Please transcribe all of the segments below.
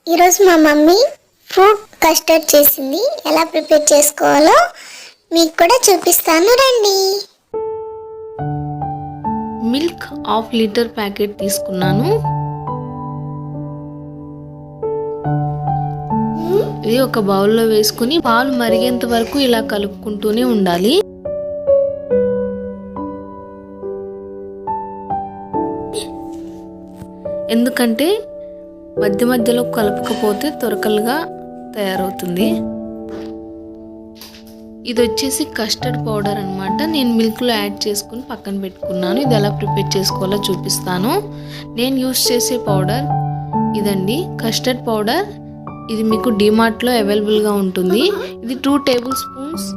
ఈరోజు మా mummy fruit custard చేసింది. ఎలా ప్రిపేర్ చేసుకోవాలో మీకు కూడా చూపిస్తాను, రండి. మిల్క్ హాఫ్ లీటర్ ప్యాకెట్ తీసుకున్నాను. ఇది ఒక బౌల్లో వేసుకుని పాలు మరిగేంత వరకు ఇలా కలుపుకుంటూనే ఉండాలి. ఎందుకంటే మధ్య మధ్యలో కలపకపోతే తొరకలుగా తయారవుతుంది. ఇది వచ్చేసి కస్టర్డ్ పౌడర్ అనమాట. నేను మిల్క్లో యాడ్ చేసుకుని పక్కన పెట్టుకున్నాను. ఇది ఎలా ప్రిపేర్ చేసుకోవాలో చూపిస్తాను. నేను యూస్ చేసే పౌడర్ ఇదండి, కస్టర్డ్ పౌడర్. ఇది మీకు డిమార్ట్లో అవైలబుల్గా ఉంటుంది. ఇది 2 టేబుల్ స్పూన్స్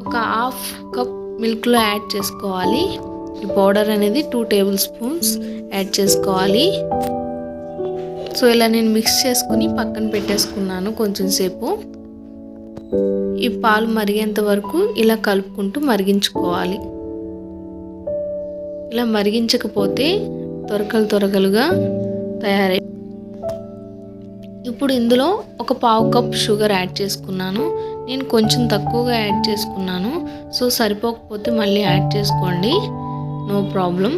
ఒక హాఫ్ కప్ మిల్క్లో యాడ్ చేసుకోవాలి. ఈ పౌడర్ అనేది 2 టేబుల్ స్పూన్స్ యాడ్ చేసుకోవాలి. సో ఇలా నేను మిక్స్ చేసుకుని పక్కన పెట్టేసుకున్నాను కొంచెం సేపు. ఈ పాలు మరిగేంత వరకు ఇలా కలుపుకుంటూ మరిగించుకోవాలి. ఇలా మరిగించకపోతే త్వరగలుగా తయారై. ఇప్పుడు ఇందులో ఒక పావు కప్ షుగర్ యాడ్ చేసుకున్నాను. నేను కొంచెం తక్కువగా యాడ్ చేసుకున్నాను. సో సరిపోకపోతే మళ్ళీ యాడ్ చేసుకోండి, నో ప్రాబ్లం.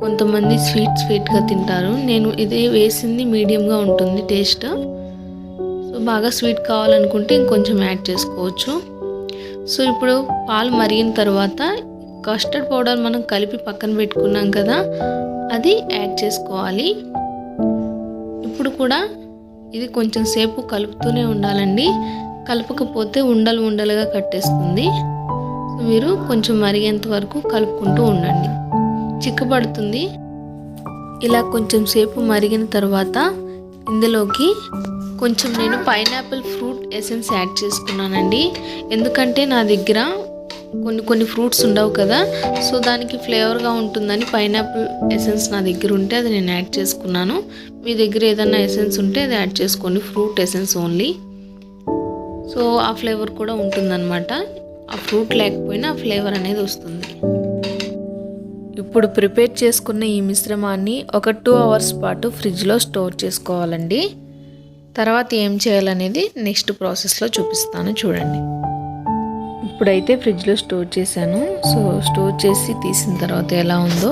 కొంతమంది స్వీట్గా తింటారు. నేను ఇదే వేసింది మీడియంగా ఉంటుంది టేస్ట్. సో బాగా స్వీట్ కావాలనుకుంటే ఇంకొంచెం యాడ్ చేసుకోవచ్చు. సో ఇప్పుడు పాలు మరిగిన తర్వాత కస్టర్డ్ పౌడర్ మనం కలిపి పక్కన పెట్టుకున్నాం కదా, అది యాడ్ చేసుకోవాలి. ఇప్పుడు కూడా ఇది కొంచెం సేపు కలుపుతూనే ఉండాలండి. కలపకపోతే ఉండలుగా కట్టేస్తుంది. సో మీరు కొంచెం మరిగేంత వరకు కలుపుకుంటూ ఉండండి, చిక్కబడుతుంది. ఇలా కొంచెం సేపు మరిగిన తర్వాత ఇందులోకి కొంచెం నేను పైనాపిల్ ఫ్రూట్ ఎసెన్స్ యాడ్ చేసుకున్నానండి. ఎందుకంటే నా దగ్గర కొన్ని ఫ్రూట్స్ ఉండవు కదా, సో దానికి ఫ్లేవర్గా ఉంటుందని పైనాపిల్ ఎసెన్స్ నా దగ్గర ఉంటే అది నేను యాడ్ చేసుకున్నాను. మీ దగ్గర ఏదైనా ఎసెన్స్ ఉంటే అది యాడ్ చేసుకోండి, ఫ్రూట్ ఎసెన్స్ ఓన్లీ. సో ఆ ఫ్లేవర్ కూడా ఉంటుందన్నమాట. ఆ ఫ్రూట్ లేకపోయినా ఆ ఫ్లేవర్ అనేది వస్తుంది. ఇప్పుడు ప్రిపేర్ చేసుకున్న ఈ మిశ్రమాన్ని ఒక 2 అవర్స్ పాటు ఫ్రిడ్జ్లో స్టోర్ చేసుకోవాలండి. తర్వాత ఏం చేయాలనేది నెక్స్ట్ ప్రాసెస్లో చూపిస్తాను, చూడండి. ఇప్పుడైతే ఫ్రిడ్జ్లో స్టోర్ చేశాను. సో స్టోర్ చేసి తీసిన తర్వాత ఎలా ఉందో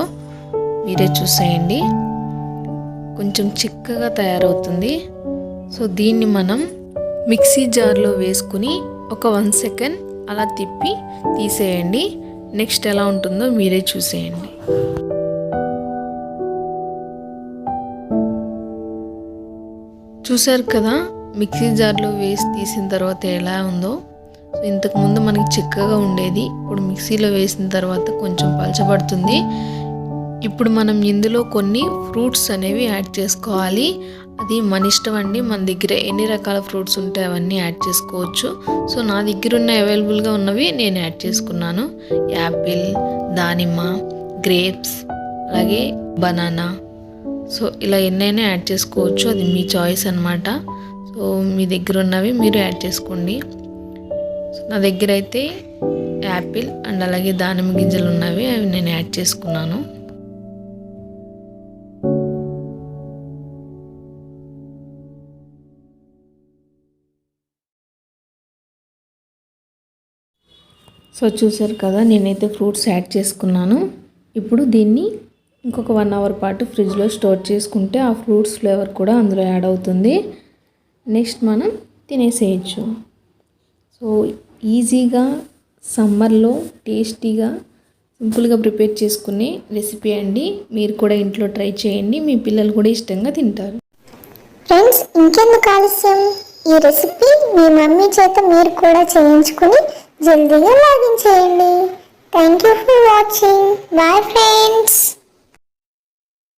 మీరే చూసేయండి. కొంచెం చిక్కగా తయారవుతుంది. సో దీన్ని మనం మిక్సీ జార్లో వేసుకుని ఒక 1 సెకండ్ అలా తిప్పి తీసేయండి. నెక్స్ట్ ఎలా ఉంటుందో మీరే చూసేయండి. చూసారు కదా, మిక్సీ జార్లో వేసి తీసిన తర్వాత ఎలా ఉందో. సో ఇంతకుముందు మనకి చిక్కగా ఉండేది, ఇప్పుడు మిక్సీలో వేసిన తర్వాత కొంచెం పలచబడుతుంది. ఇప్పుడు మనం ఇందులో కొన్ని ఫ్రూట్స్ అనేవి యాడ్ చేసుకోవాలి. అది మన ఇష్టం అండి. మన దగ్గర ఎన్ని రకాల ఫ్రూట్స్ ఉంటే అవన్నీ యాడ్ చేసుకోవచ్చు. సో నా దగ్గర ఉన్న అవైలబుల్గా ఉన్నవి నేను యాడ్ చేసుకున్నాను. యాపిల్, దానిమ్మ, గ్రేప్స్, అలాగే బనానా. సో ఇలా ఎన్నైనా యాడ్ చేసుకోవచ్చు, అది మీ చాయిస్ అనమాట. సో మీ దగ్గర ఉన్నవి మీరు యాడ్ చేసుకోండి. సో నా దగ్గర అయితే యాపిల్ అండ్ అలాగే దానిమ్మ గింజలు ఉన్నవి, అవి నేను యాడ్ చేసుకున్నాను. సో చూసారు కదా, నేనైతే ఫ్రూట్స్ యాడ్ చేసుకున్నాను. ఇప్పుడు దీన్ని ఇంకొక 1 అవర్ పాటు ఫ్రిడ్జ్లో స్టోర్ చేసుకుంటే ఆ ఫ్రూట్స్ ఫ్లేవర్ కూడా అందులో యాడ్ అవుతుంది. నెక్స్ట్ మనం తినేసేయచ్చు. సో ఈజీగా సమ్మర్లో టేస్టీగా సింపుల్గా ప్రిపేర్ చేసుకునే రెసిపీ అండి. మీరు కూడా ఇంట్లో ట్రై చేయండి, మీ పిల్లలు కూడా ఇష్టంగా తింటారు. ఫ్రెండ్స్, ఇంకెందుకు ఆలస్యం, ఈ రెసిపీ మీ మమ్మీ చేత మీరు కూడా చేయించుకుని జల్దీగా లాగిన్ చేయండి. Thank you for watching. Bye friends.